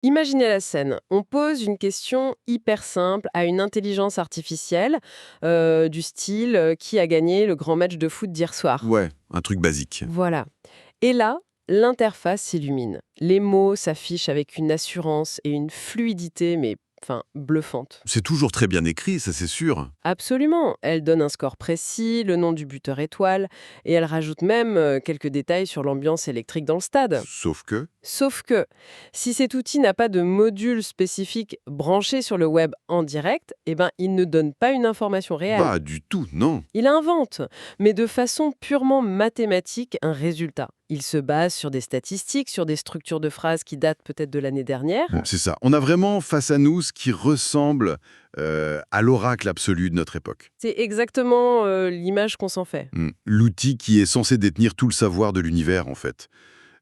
Imaginez la scène. On pose une question hyper simple à une intelligence artificielle, du style qui a gagné le grand match de foot d'hier soir. Ouais, un truc basique. Voilà. Et là, l'interface s'illumine. Les mots s'affichent avec une assurance et une fluidité, mais enfin, bluffante. C'est toujours très bien écrit, ça c'est sûr. Absolument. Elle donne un score précis, le nom du buteur étoile, et elle rajoute même quelques détails sur l'ambiance électrique dans le stade. Sauf que... Sauf que, si cet outil n'a pas de module spécifique branché sur le web en direct, eh ben, il ne donne pas une information réelle. Pas du tout, non. Il invente, mais de façon purement mathématique, un résultat. Il se base sur des statistiques, sur des structures de phrases qui datent peut-être de l'année dernière. C'est ça. On a vraiment face à nous ce qui ressemble à l'oracle absolu de notre époque. C'est exactement l'image qu'on s'en fait. L'outil qui est censé détenir tout le savoir de l'univers, en fait,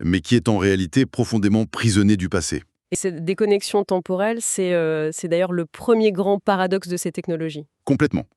mais qui est en réalité profondément prisonnier du passé. Et cette déconnexion temporelle, c'est d'ailleurs le premier grand paradoxe de ces technologies. Complètement.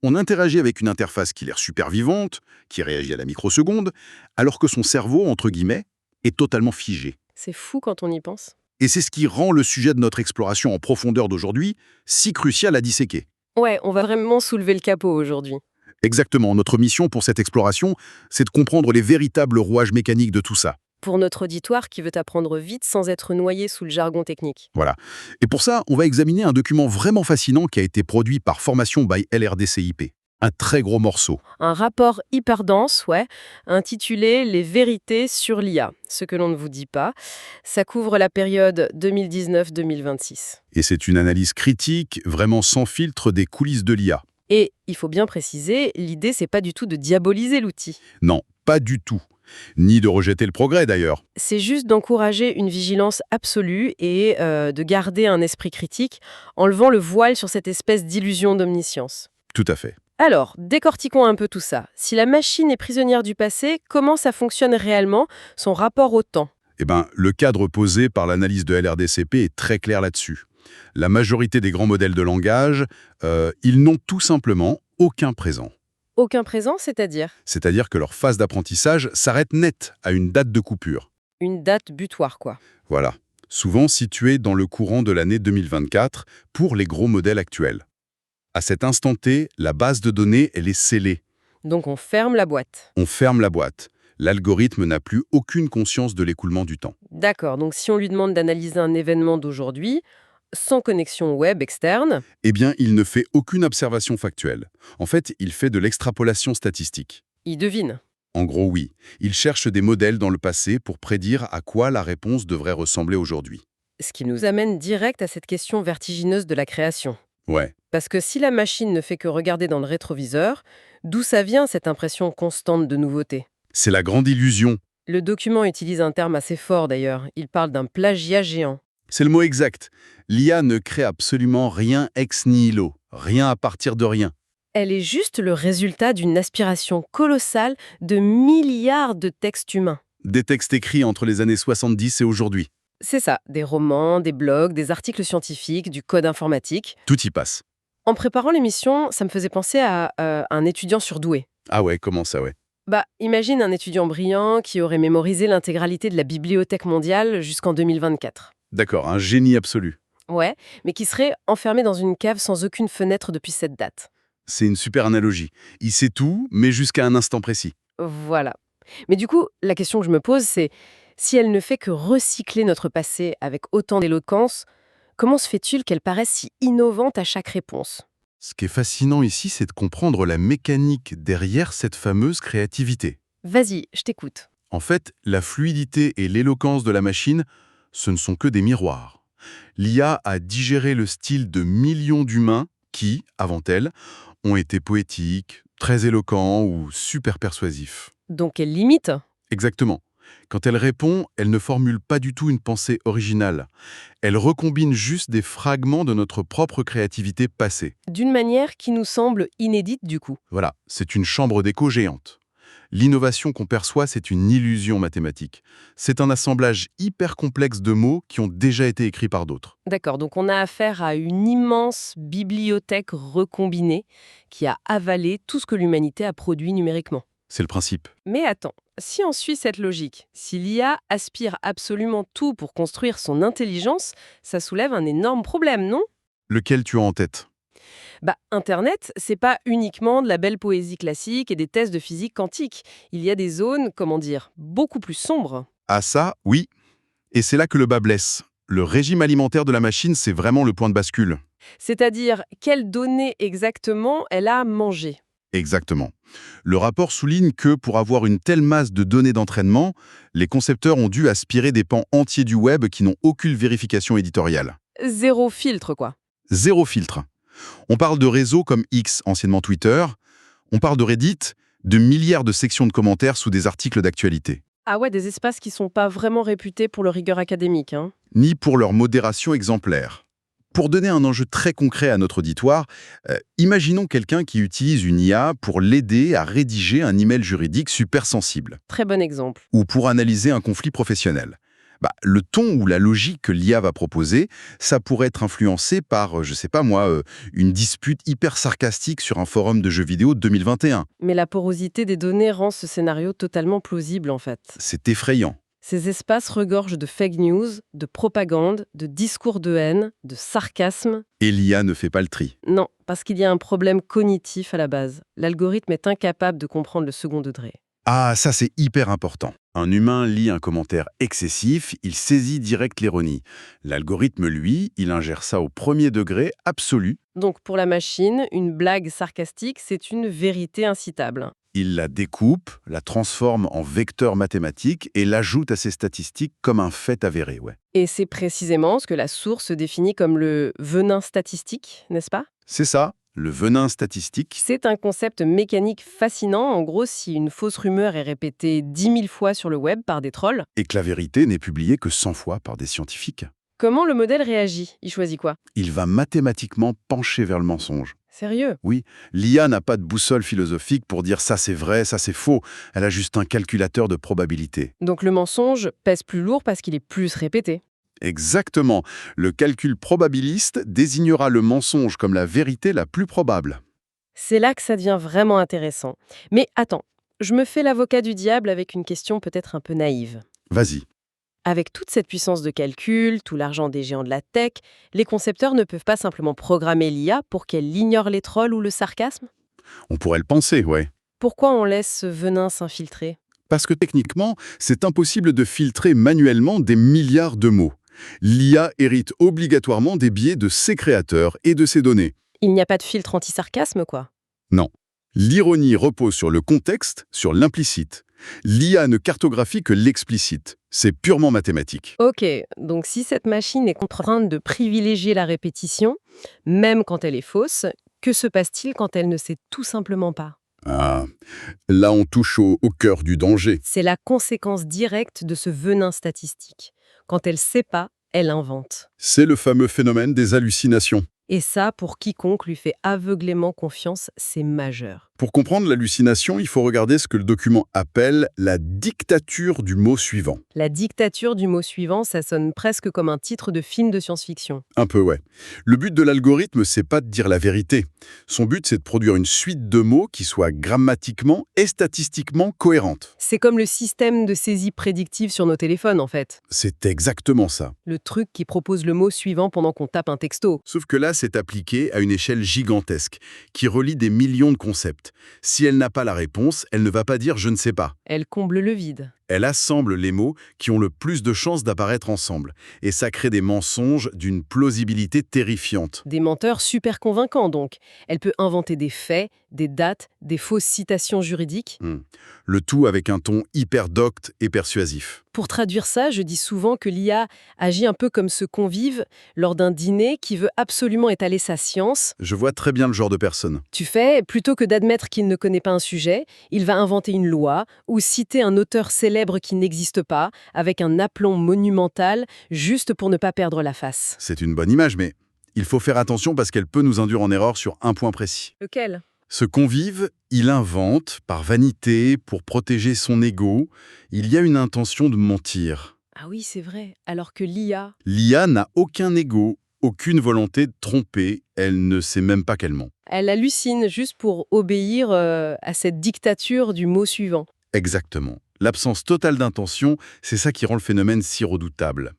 On interagit avec une interface qui a l'air super vivante, qui réagit à la microseconde, alors que son cerveau, entre guillemets, est totalement figé. C'est fou quand on y pense. Et c'est ce qui rend le sujet de notre exploration en profondeur d'aujourd'hui si crucial à disséquer. Ouais, on va vraiment soulever le capot aujourd'hui. Exactement, notre mission pour cette exploration, c'est de comprendre les véritables rouages mécaniques de tout ça. Pour notre auditoire qui veut apprendre vite sans être noyé sous le jargon technique. Voilà. Et pour ça, on va examiner un document vraiment fascinant qui a été produit par Formation by LRDCIP. Un très gros morceau. Un rapport hyper dense, ouais, intitulé Les vérités sur l'IA. Ce que l'on ne vous dit pas. Ça couvre la période 2019-2026. Et c'est une analyse critique, vraiment sans filtre, des coulisses de l'IA. Et il faut bien préciser, l'idée, c'est pas du tout de diaboliser l'outil. Non, pas du tout. Ni de rejeter le progrès d'ailleurs. C'est juste d'encourager une vigilance absolue et de garder un esprit critique en levant le voile sur cette espèce d'illusion d'omniscience. Tout à fait. Alors, décortiquons un peu tout ça. Si la machine est prisonnière du passé, comment ça fonctionne réellement, son rapport au temps? Eh bien, le cadre posé par l'analyse de LRDCP est très clair là-dessus. La majorité des grands modèles de langage, ils n'ont tout simplement aucun présent. Aucun présent, c'est-à-dire C'est-à-dire que leur phase d'apprentissage s'arrête net à une date de coupure. une date butoir, quoi. Voilà. Souvent située dans le courant de l'année 2024 pour les gros modèles actuels. À cet instant T, la base de données, elle est scellée. Donc on ferme la boîte. On ferme la boîte. L'algorithme n'a plus aucune conscience de l'écoulement du temps. D'accord, donc si on lui demande d'analyser un événement d'aujourd'hui, sans connexion web externe, Eh bien, il ne fait aucune observation factuelle. En fait, il fait de l'extrapolation statistique. il devine. En gros, oui. Il cherche des modèles dans le passé pour prédire à quoi la réponse devrait ressembler aujourd'hui. Ce qui nous amène direct à cette question vertigineuse de la création. Ouais. Parce que si la machine ne fait que regarder dans le rétroviseur, d'où ça vient cette impression constante de nouveauté? C'est la grande illusion. Le document utilise un terme assez fort d'ailleurs. Il parle d'un plagiat géant. C'est le mot exact. L'IA ne crée absolument rien ex nihilo. Rien à partir de rien. Elle est juste le résultat d'une aspiration colossale de milliards de textes humains. Des textes écrits entre les années 70 et aujourd'hui. C'est ça, des romans, des blogs, des articles scientifiques, du code informatique. Tout y passe. En préparant l'émission, ça me faisait penser à un étudiant surdoué. Ah ouais, comment ça, ouais. Bah, imagine un étudiant brillant qui aurait mémorisé l'intégralité de la Bibliothèque mondiale jusqu'en 2024. D'accord, un génie absolu. Ouais, mais qui serait enfermé dans une cave sans aucune fenêtre depuis cette date. C'est une super analogie. Il sait tout, mais jusqu'à un instant précis. Voilà. Mais du coup, la question que je me pose, c'est si elle ne fait que recycler notre passé avec autant d'éloquence, comment se fait-il qu'elle paraisse si innovante à chaque réponse? Ce qui est fascinant ici, c'est de comprendre la mécanique derrière cette fameuse créativité. Vas-y, je t'écoute. En fait, la fluidité et l'éloquence de la machine, ce ne sont que des miroirs. L'IA a digéré le style de millions d'humains qui, avant elle, ont été poétiques, très éloquents ou super persuasifs. Donc elle limite? Exactement. Quand elle répond, elle ne formule pas du tout une pensée originale. Elle recombine juste des fragments de notre propre créativité passée. D'une manière qui nous semble inédite du coup. Voilà, c'est une chambre d'écho géante. L'innovation qu'on perçoit, c'est une illusion mathématique. C'est un assemblage hyper complexe de mots qui ont déjà été écrits par d'autres. D'accord, donc on a affaire à une immense bibliothèque recombinée qui a avalé tout ce que l'humanité a produit numériquement. C'est le principe. Mais attends, si on suit cette logique, si l'IA aspire absolument tout pour construire son intelligence, ça soulève un énorme problème, non? Lequel tu as en tête? Bah, Internet, c'est pas uniquement de la belle poésie classique et des tests de physique quantique. Il y a des zones, comment dire, beaucoup plus sombres. Ah ça, oui. Et c'est là que le bas blesse. Le régime alimentaire de la machine, c'est vraiment le point de bascule. C'est-à-dire, quelles données exactement elle a mangées. Exactement. Le rapport souligne que pour avoir une telle masse de données d'entraînement, les concepteurs ont dû aspirer des pans entiers du web qui n'ont aucune vérification éditoriale. Zéro filtre, quoi. Zéro filtre. On parle de réseaux comme X, anciennement Twitter. On parle de Reddit, de milliards de sections de commentaires sous des articles d'actualité. Ah ouais, des espaces qui sont pas vraiment réputés pour leur rigueur académique, hein. Ni pour leur modération exemplaire. Pour donner un enjeu très concret à notre auditoire, imaginons quelqu'un qui utilise une IA pour l'aider à rédiger un email juridique super sensible, Très bon exemple. ou pour analyser un conflit professionnel. Le ton ou la logique que l'IA va proposer, ça pourrait être influencé par, je sais pas moi, une dispute hyper sarcastique sur un forum de jeux vidéo de 2021. Mais la porosité des données rend ce scénario totalement plausible, en fait. C'est effrayant. Ces espaces regorgent de fake news, de propagande, de discours de haine, de sarcasme. Et l'IA ne fait pas le tri. Non, parce qu'il y a un problème cognitif à la base. L'algorithme est incapable de comprendre le second degré. Ah, ça c'est hyper important. Un humain lit un commentaire excessif, il saisit direct l'ironie. L'algorithme, lui, il ingère ça au premier degré absolu. Donc pour la machine, une blague sarcastique, c'est une vérité incitable. Il la découpe, la transforme en vecteur mathématique et l'ajoute à ses statistiques comme un fait avéré, ouais. Et c'est précisément ce que la source définit comme le venin statistique, n'est-ce pas? C'est ça, le venin statistique. C'est un concept mécanique fascinant. En gros, si une fausse rumeur est répétée 10 000 fois sur le web par des trolls, Et que la vérité n'est publiée que 100 fois par des scientifiques. comment le modèle réagit? Il choisit quoi? Il va mathématiquement pencher vers le mensonge. Sérieux? Oui, l'IA n'a pas de boussole philosophique pour dire ça c'est vrai, ça c'est faux. Elle a juste un calculateur de probabilité. Donc le mensonge pèse plus lourd parce qu'il est plus répété. Exactement. Le calcul probabiliste désignera le mensonge comme la vérité la plus probable. C'est là que ça devient vraiment intéressant. Mais attends, je me fais l'avocat du diable avec une question peut-être un peu naïve. Vas-y. Avec toute cette puissance de calcul, tout l'argent des géants de la tech, les concepteurs ne peuvent pas simplement programmer l'IA pour qu'elle ignore les trolls ou le sarcasme? On pourrait le penser, ouais. Pourquoi on laisse ce venin s'infiltrer? Parce que techniquement, c'est impossible de filtrer manuellement des milliards de mots. L'IA hérite obligatoirement des biais de ses créateurs et de ses données. Il n'y a pas de filtre anti-sarcasme, quoi. Non. L'ironie repose sur le contexte, sur l'implicite. L'IA ne cartographie que l'explicite. C'est purement mathématique. Ok, donc si cette machine est contrainte de privilégier la répétition, même quand elle est fausse, que se passe-t-il quand elle ne sait tout simplement pas? Ah, là on touche au cœur du danger. C'est la conséquence directe de ce venin statistique. Quand elle sait pas, elle invente. C'est le fameux phénomène des hallucinations. Et ça, pour quiconque lui fait aveuglément confiance, c'est majeur. Pour comprendre l'hallucination, il faut regarder ce que le document appelle la dictature du mot suivant. La dictature du mot suivant, ça sonne presque comme un titre de film de science-fiction. Un peu, ouais. Le but de l'algorithme, c'est pas de dire la vérité. Son but, c'est de produire une suite de mots qui soit grammatiquement et statistiquement cohérente. C'est comme le système de saisie prédictive sur nos téléphones, en fait. C'est exactement ça. Le truc qui propose le mot suivant pendant qu'on tape un texto. Sauf que là, c'est appliqué à une échelle gigantesque, qui relie des millions de concepts. Si elle n'a pas la réponse, elle ne va pas dire « je ne sais pas ». Elle comble le vide. Elle assemble les mots qui ont le plus de chances d'apparaître ensemble. Et ça crée des mensonges d'une plausibilité terrifiante. Des menteurs super convaincants, donc. Elle peut inventer des faits, des dates, des fausses citations juridiques. Le tout avec un ton hyper docte et persuasif. Pour traduire ça, je dis souvent que l'IA agit un peu comme ce convive lors d'un dîner qui veut absolument étaler sa science. Je vois très bien le genre de personne. Tu fais, plutôt que d'admettre qu'il ne connaît pas un sujet, il va inventer une loi ou citer un auteur célèbre qui n'existe pas, avec un aplomb monumental, juste pour ne pas perdre la face. C'est une bonne image, mais il faut faire attention parce qu'elle peut nous induire en erreur sur un point précis. Lequel? Ce convive, il invente, par vanité, pour protéger son ego, il y a une intention de mentir. Ah oui, c'est vrai. Alors que l'IA... L'IA n'a aucun ego, aucune volonté de tromper, elle ne sait même pas qu'elle ment. Elle hallucine juste pour obéir à cette dictature du mot suivant. Exactement. L'absence totale d'intention, c'est ça qui rend le phénomène si redoutable.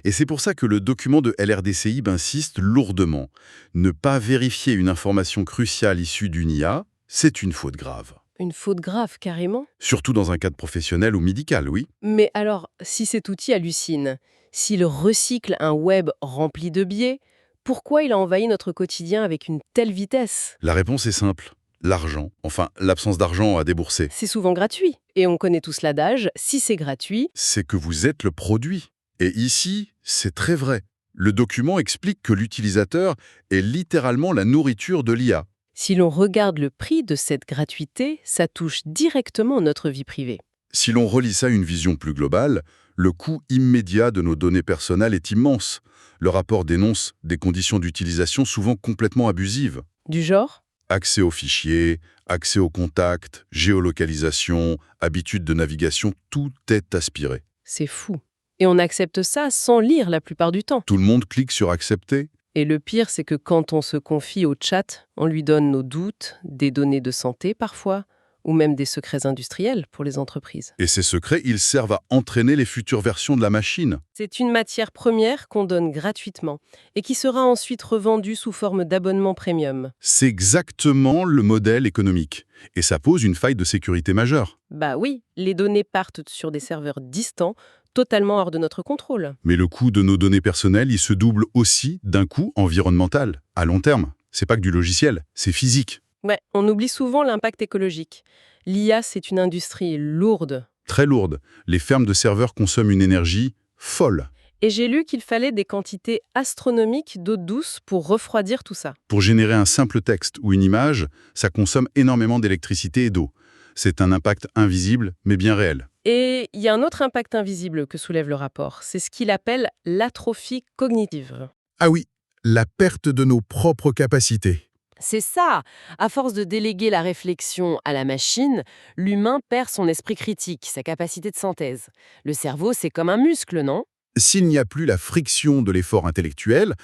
Et c'est pour ça que le document de LRDCI insiste lourdement. Ne pas vérifier une information cruciale issue d'une IA, c'est une faute grave. Une faute grave, carrément. Surtout dans un cadre professionnel ou médical, oui. Mais alors, si cet outil hallucine, s'il recycle un web rempli de biais, pourquoi il a envahi notre quotidien avec une telle vitesse? La réponse est simple. L'argent, enfin l'absence d'argent à débourser. C'est souvent gratuit. Et on connaît tous l'adage, si c'est gratuit, C'est que vous êtes le produit. Et ici, c'est très vrai. Le document explique que l'utilisateur est littéralement la nourriture de l'IA. si l'on regarde le prix de cette gratuité, ça touche directement notre vie privée. Si l'on relie ça à une vision plus globale, le coût immédiat de nos données personnelles est immense. Le rapport dénonce des conditions d'utilisation souvent complètement abusives. Du genre? Accès aux fichiers, accès aux contacts, géolocalisation, habitudes de navigation, tout est aspiré. C'est fou. Et on accepte ça sans lire la plupart du temps. Tout le monde clique sur accepter. Et le pire, c'est que quand on se confie au chat, on lui donne nos doutes, des données de santé parfois, ou même des secrets industriels pour les entreprises. Et ces secrets, ils servent à entraîner les futures versions de la machine. C'est une matière première qu'on donne gratuitement et qui sera ensuite revendue sous forme d'abonnement premium. C'est exactement le modèle économique. Et ça pose une faille de sécurité majeure. Bah oui, les données partent sur des serveurs distants, totalement hors de notre contrôle. Mais le coût de nos données personnelles, il se double aussi d'un coût environnemental, à long terme. C'est pas que du logiciel, c'est physique. Ouais, on oublie souvent l'impact écologique. L'IA, c'est une industrie lourde. Très lourde. Les fermes de serveurs consomment une énergie folle. Et j'ai lu qu'il fallait des quantités astronomiques d'eau douce pour refroidir tout ça. Pour générer un simple texte ou une image, ça consomme énormément d'électricité et d'eau. C'est un impact invisible, mais bien réel. Et il y a un autre impact invisible que soulève le rapport. C'est ce qu'il appelle l'atrophie cognitive. Ah oui, la perte de nos propres capacités. C'est ça. À force de déléguer la réflexion à la machine, l'humain perd son esprit critique, sa capacité de synthèse. Le cerveau, c'est comme un muscle, non? S'il n'y a plus la friction de l'effort intellectuel,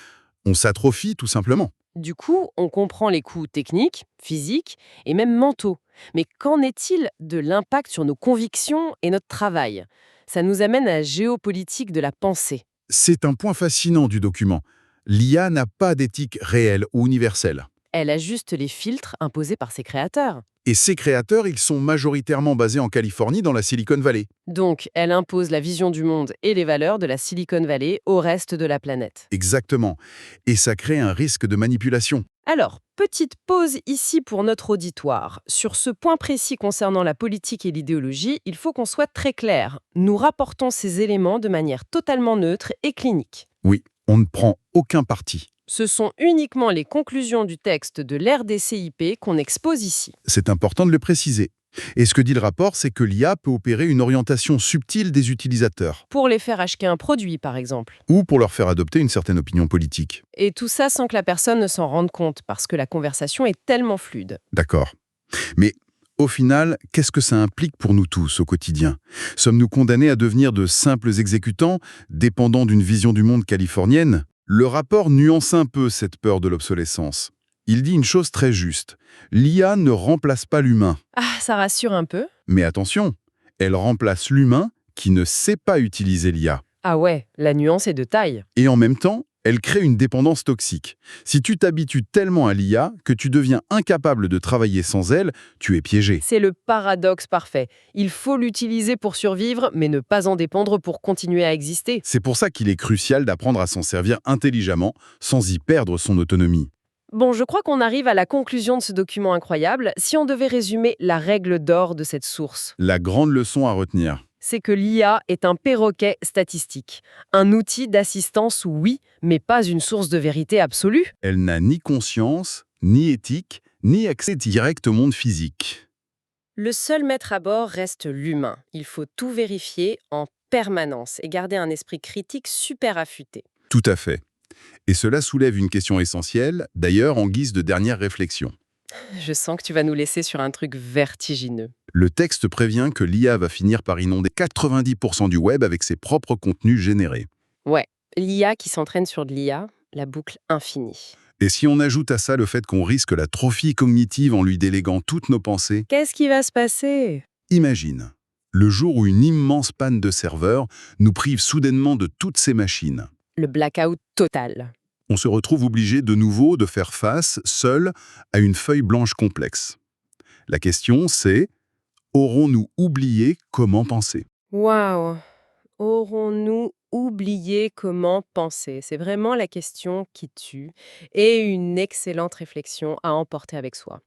on s'atrophie tout simplement. Du coup, on comprend les coûts techniques, physiques et même mentaux. Mais qu'en est-il de l'impact sur nos convictions et notre travail? Ça nous amène à la géopolitique de la pensée. C'est un point fascinant du document. L'IA n'a pas d'éthique réelle ou universelle. Elle ajuste les filtres imposés par ses créateurs. Et ces créateurs, ils sont majoritairement basés en Californie, dans la Silicon Valley. Donc, elle impose la vision du monde et les valeurs de la Silicon Valley au reste de la planète. Exactement. Et ça crée un risque de manipulation. Alors, petite pause ici pour notre auditoire. Sur ce point précis concernant la politique et l'idéologie, il faut qu'on soit très clair. Nous rapportons ces éléments de manière totalement neutre et clinique. Oui, on ne prend aucun parti. Ce sont uniquement les conclusions du texte de l'RDCIP qu'on expose ici. C'est important de le préciser. Et ce que dit le rapport, c'est que l'IA peut opérer une orientation subtile des utilisateurs, Pour les faire acheter un produit, par exemple. ou pour leur faire adopter une certaine opinion politique. Et tout ça sans que la personne ne s'en rende compte, parce que la conversation est tellement fluide. D'accord. Mais au final, qu'est-ce que ça implique pour nous tous au quotidien? Sommes-nous condamnés à devenir de simples exécutants, dépendants d'une vision du monde californienne? Le rapport nuance un peu cette peur de l'obsolescence. Il dit une chose très juste. L'IA ne remplace pas l'humain. Ah, ça rassure un peu. Mais attention, elle remplace l'humain qui ne sait pas utiliser l'IA. Ah ouais, la nuance est de taille. Et en même temps, elle crée une dépendance toxique. Si tu t'habitues tellement à l'IA que tu deviens incapable de travailler sans elle, tu es piégé. C'est le paradoxe parfait. Il faut l'utiliser pour survivre, mais ne pas en dépendre pour continuer à exister. C'est pour ça qu'il est crucial d'apprendre à s'en servir intelligemment, sans y perdre son autonomie. Bon, je crois qu'on arrive à la conclusion de ce document incroyable. Si on devait résumer la règle d'or de cette source, La grande leçon à retenir. c'est que l'IA est un perroquet statistique. Un outil d'assistance, oui, mais pas une source de vérité absolue. Elle n'a ni conscience, ni éthique, ni accès direct au monde physique. Le seul maître à bord reste l'humain. Il faut tout vérifier en permanence et garder un esprit critique super affûté. Tout à fait. Et cela soulève une question essentielle, d'ailleurs en guise de dernière réflexion. Je sens que tu vas nous laisser sur un truc vertigineux. Le texte prévient que l'IA va finir par inonder 90% du web avec ses propres contenus générés. Ouais, l'IA qui s'entraîne sur de l'IA, la boucle infinie. Et si on ajoute à ça le fait qu'on risque l'atrophie cognitive en lui déléguant toutes nos pensées, Qu'est-ce qui va se passer? imagine, le jour où une immense panne de serveur nous prive soudainement de toutes ces machines. Le blackout total. On se retrouve obligé de nouveau de faire face, seul, à une feuille blanche complexe. La question, c'est: aurons-nous oublié comment penser? Waouh! Aurons-nous oublié comment penser? C'est vraiment la question qui tue et une excellente réflexion à emporter avec soi.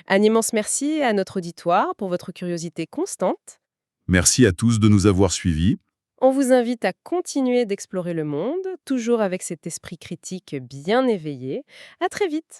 Un immense merci à notre auditoire pour votre curiosité constante. Merci à tous de nous avoir suivis. On vous invite à continuer d'explorer le monde, toujours avec cet esprit critique bien éveillé. À très vite!